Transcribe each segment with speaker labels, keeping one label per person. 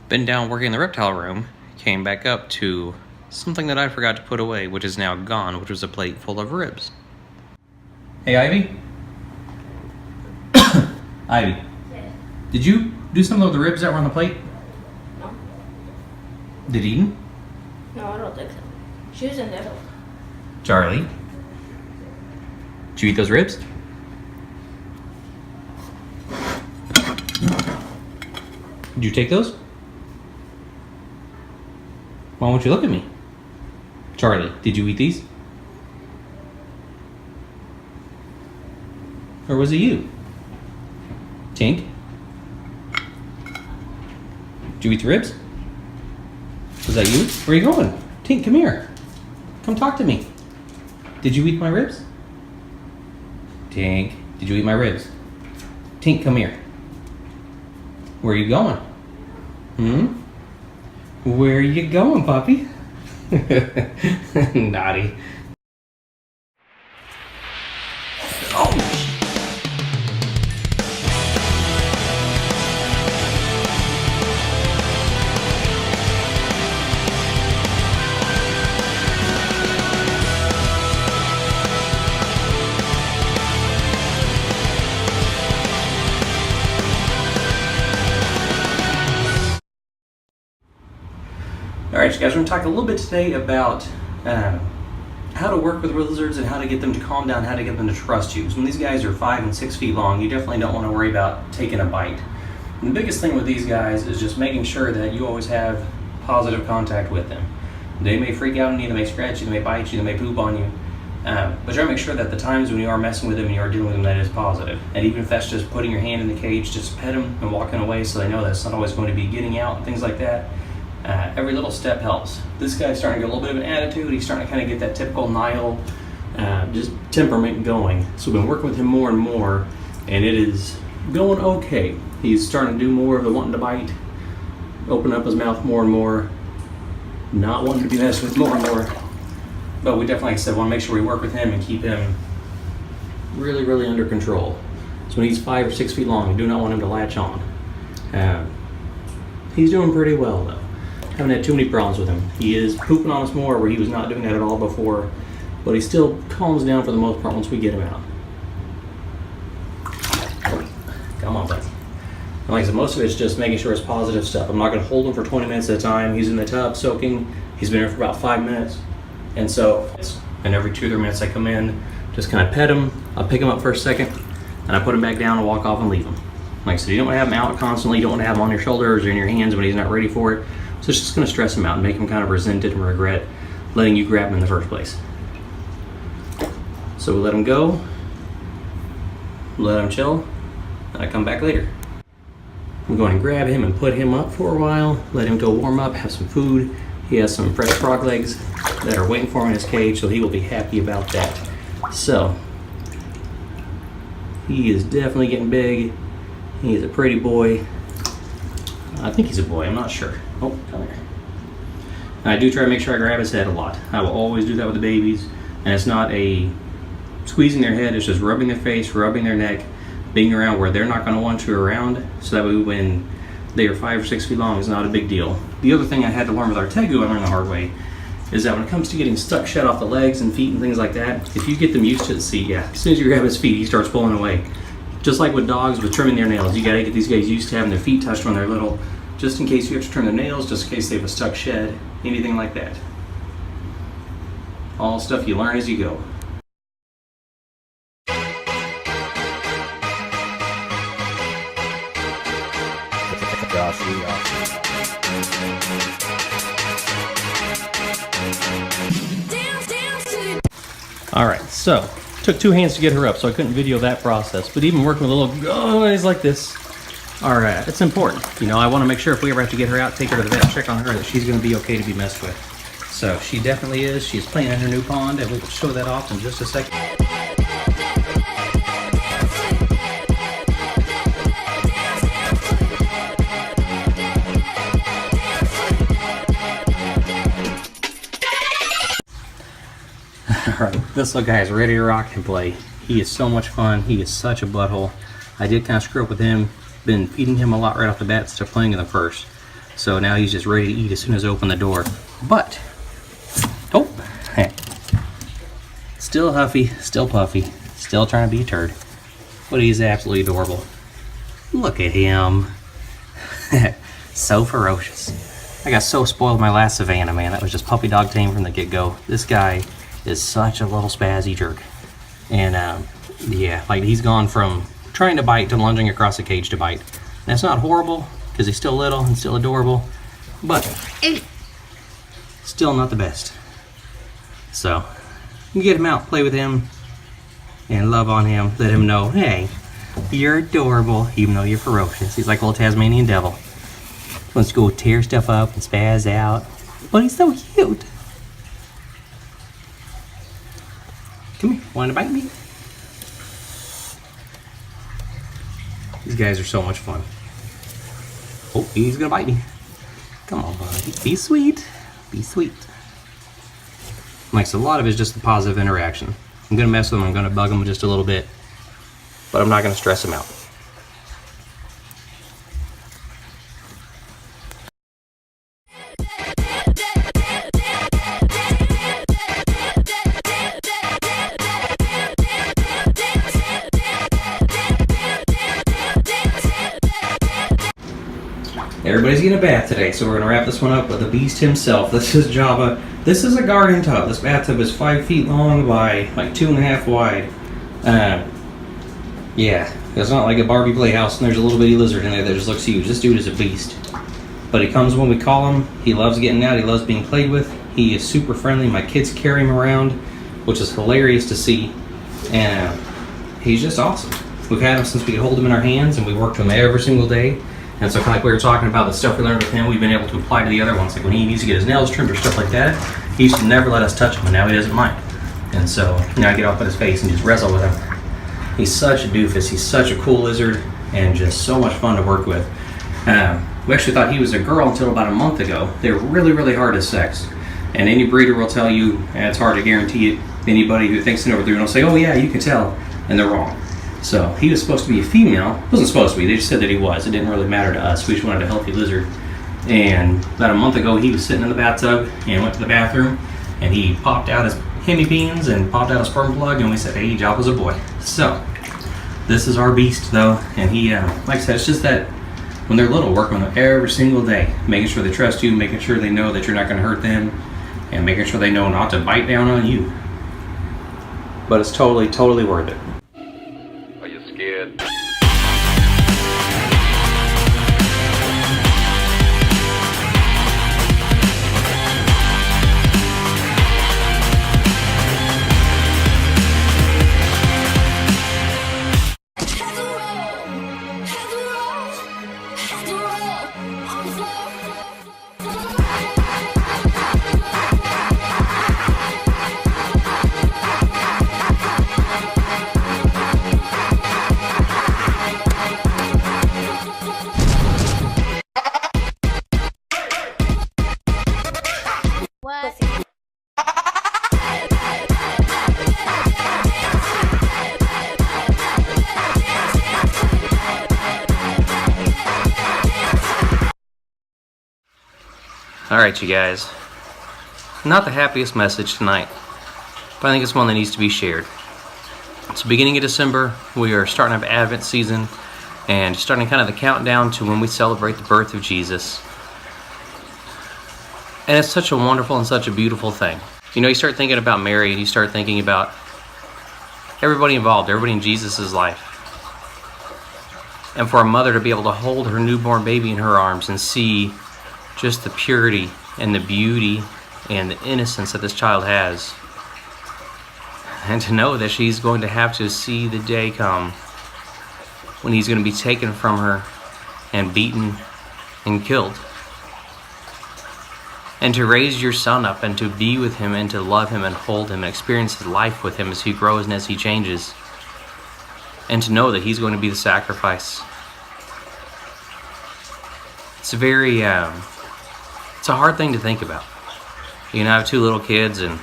Speaker 1: Been down working in the reptile room, came back up to something that I forgot to put away, which is now gone, which was a plate full of ribs. Hey, Ivy? Ivy,
Speaker 2: Yeah.
Speaker 1: did you do some of the ribs that were on the plate?
Speaker 2: No.
Speaker 1: Did Eden?
Speaker 2: No, I don't think so. She was in there.
Speaker 1: Charlie? Did you eat those ribs? Did you take those? Why won't you look at me? Charlie, did you eat these? Or was it you? Tink? Did you eat the ribs? Was that you? Where are you going? Tink, come here. Come talk to me. Did you eat my ribs? Tink, did you eat my ribs? Tink, come here. Where are you going? Where are you going, puppy? Naughty. Oh! Alright, you guys, we're going to talk a little bit today about how to work with lizards and how to get them to calm down, how to get them to trust you. So when these guys are 5 and 6 feet long, you definitely don't want to worry about taking a bite. And the biggest thing with these guys is just making sure that you always have positive contact with them. They may freak out on you, they may scratch you, they may bite you, they may poop on you. But try to make sure that the times when you are messing with them and you are dealing with them, that is positive. And even if that's just putting your hand in the cage, just pet them and walking away so they know that's not always going to be getting out and things like that. Every little step helps. This guy's starting to get a little bit of an attitude. He's starting to kind of get that typical Nile just temperament going. So we've been working with him more and more, and it is going okay. He's starting to do more of the wanting to bite, open up his mouth more and more, not wanting to be messed with more and more. But we definitely, like I said, want to make sure we work with him and keep him really, really under control. So when he's 5 or 6 feet long, we do not want him to latch on. He's doing pretty well though. Haven't had too many problems with him. He is pooping on us more where he was not doing that at all before, but he still calms down for the most part once we get him out. Come on, buddy. And like I said, most of it's just making sure it's positive stuff. I'm not going to hold him for 20 minutes at a time. He's in the tub soaking. He's been here for about 5 minutes. And so, and every 2 or 3 minutes I come in, just kind of pet him. I'll pick him up for a second, and I put him back down and walk off and leave him. Like I said, you don't want to have him out constantly. You don't want to have him on your shoulders or in your hands when he's not ready for it. So it's just going to stress him out and make him kind of resent it and regret letting you grab him in the first place. So we let him go, let him chill, and I come back later. I'm going to grab him and put him up for a while, let him go warm up, have some food. He has some fresh frog legs that are waiting for him in his cage, so he will be happy about that. So he is definitely getting big. He is a pretty boy. I think he's a boy, I'm not sure. Oh, come here. I do try to make sure I grab his head a lot. I will always do that with the babies, and it's not a squeezing their head, it's just rubbing their face, rubbing their neck, being around where they're not going to want you around, so that way when they are 5 or 6 feet long, it's not a big deal. The other thing I had to learn with our Tegu, I learned the hard way, is that when it comes to getting stuck shut off the legs and feet and things like that, if you get them used to it, see, yeah, as soon as you grab his feet, he starts pulling away. Just like with dogs with trimming their nails, you gotta get these guys used to having their feet touched when they're little, just in case you have to trim their nails, just in case they have a stuck shed, anything like that. All stuff you learn as you go. Alright, so took 2 hands to get her up, so I couldn't video that process. But even working with a little guys like this, alright, it's important. You know, I want to make sure if we ever have to get her out, take her to the vet, check on her, that she's going to be okay to be messed with. So she definitely is. She's playing in her new pond, and we will show that off in just a second. Alright, this little guy is ready to rock and play. He is so much fun. He is such a butthole. I did kind of screw up with him. Been feeding him a lot right off the bat instead of playing in the first. So now he's just ready to eat as soon as I open the door. But, oh, still huffy, still puffy, still trying to be a turd. But he's absolutely adorable. Look at him. So ferocious. I got so spoiled with my last Savannah, man. That was just puppy dog tame from the get-go. This guy is such a little spazzy jerk. And yeah, like he's gone from trying to bite to lunging across the cage to bite. That's not horrible because he's still little and still adorable, but still not the best. So you get him out, play with him, and love on him. Let him know, hey, you're adorable, even though you're ferocious. He's like a little Tasmanian devil. Wants to go tear stuff up and spaz out, but he's so cute. Come here, want to bite me? These guys are so much fun. Oh, he's gonna bite me. Come on, buddy. Be sweet. Be sweet. Like, so a lot of it is just the positive interaction. I'm gonna mess with him, I'm gonna bug him just a little bit, but I'm not gonna stress him out. Everybody's getting a bath today, so we're going to wrap this one up with the beast himself. This is Java. This is a garden tub. This bathtub is 5 feet long by like 2.5 wide. Yeah, it's not like a Barbie playhouse and there's a little bitty lizard in there that just looks huge. This dude is a beast. But he comes when we call him. He loves getting out. He loves being played with. He is super friendly. My kids carry him around, which is hilarious to see. And he's just awesome. We've had him since we could hold him in our hands, and we worked with him every single day. And so kind of like we were talking about the stuff we learned with him, we've been able to apply to the other ones. Like when he needs to get his nails trimmed or stuff like that, he used to never let us touch him, and now he doesn't mind. And so now I get off at his face and just wrestle with him. He's such a doofus. He's such a cool lizard and just so much fun to work with. We actually thought he was a girl until about a month ago. They're really, really hard to sex. And any breeder will tell you, it's hard to guarantee it. Anybody who thinks it over through will say, oh yeah, you can tell. And they're wrong. So he was supposed to be a female. Wasn't supposed to be. They just said that he was. It didn't really matter to us. We just wanted a healthy lizard. And about a month ago, he was sitting in the bathtub and went to the bathroom, and he popped out his hemi beans and popped out a sperm plug, and we said, hey, Java's a boy. So this is our beast, though. And he, like I said, it's just that when they're little, working with them every single day, making sure they trust you, making sure they know that you're not going to hurt them, and making sure they know not to bite down on you. But it's totally, totally worth it.
Speaker 3: Scared.
Speaker 1: Alright, you guys. Not the happiest message tonight, but I think it's one that needs to be shared. It's the beginning of December. We are starting up Advent season and starting kind of the countdown to when we celebrate the birth of Jesus. And it's such a wonderful and such a beautiful thing. You know, you start thinking about Mary and you start thinking about everybody involved, everybody in Jesus' life. And for a mother to be able to hold her newborn baby in her arms and see just the purity and the beauty and the innocence that this child has. And to know that she's going to have to see the day come when he's going to be taken from her and beaten and killed. And to raise your son up and to be with him and to love him and hold him and experience his life with him as he grows and as he changes. And to know that he's going to be the sacrifice. It's very, it's a hard thing to think about. You know, I have 2 little kids and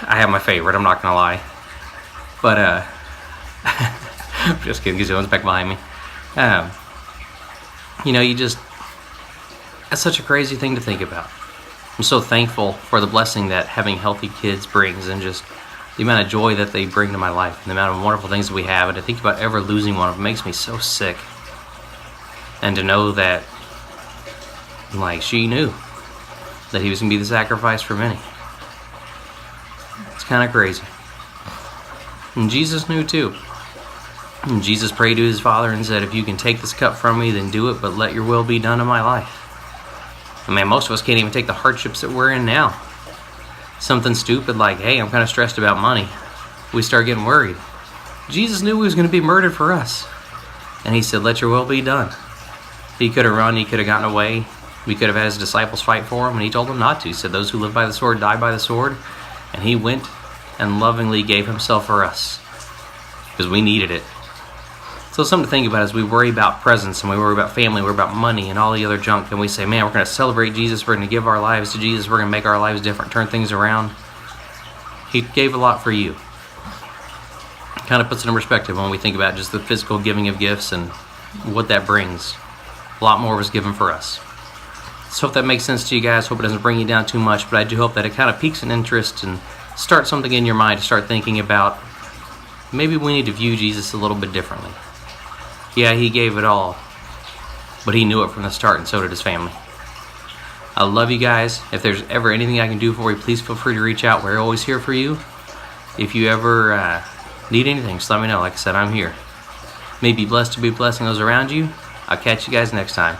Speaker 1: I have my favorite, I'm not gonna lie. But, just kidding, because one's back behind me. You know, That's such a crazy thing to think about. I'm so thankful for the blessing that having healthy kids brings, and just the amount of joy that they bring to my life, and the amount of wonderful things that we have. And to think about ever losing one of them makes me so sick. And to know that, like, she knew that he was going to be the sacrifice for many. It's kind of crazy. And Jesus knew too. And Jesus prayed to his Father and said, if you can take this cup from me, then do it, but let your will be done in my life. I mean, most of us can't even take the hardships that we're in now. Something stupid like, hey, I'm kind of stressed about money. We start getting worried. Jesus knew he was going to be murdered for us. And he said, let your will be done. He could have run, he could have gotten away. We could have had his disciples fight for him, and he told them not to. He said, those who live by the sword die by the sword. And he went and lovingly gave himself for us, because we needed it. So something to think about as we worry about presents, and we worry about family, we worry about money and all the other junk, and we say, man, we're going to celebrate Jesus, we're going to give our lives to Jesus, we're going to make our lives different, turn things around. He gave a lot for you. It kind of puts it in perspective when we think about just the physical giving of gifts and what that brings. A lot more was given for us. So hope that makes sense to you guys. Hope it doesn't bring you down too much, but I do hope that it kind of piques an interest and start something in your mind to start thinking about, maybe we need to view Jesus a little bit differently. Yeah, he gave it all, but he knew it from the start, and so did his family. I love you guys. If there's ever anything I can do for you, please feel free to reach out. We're always here for you. If you ever need anything, just let me know. Like I said, I'm here. May be blessed to be blessing those around you. I'll catch you guys next time.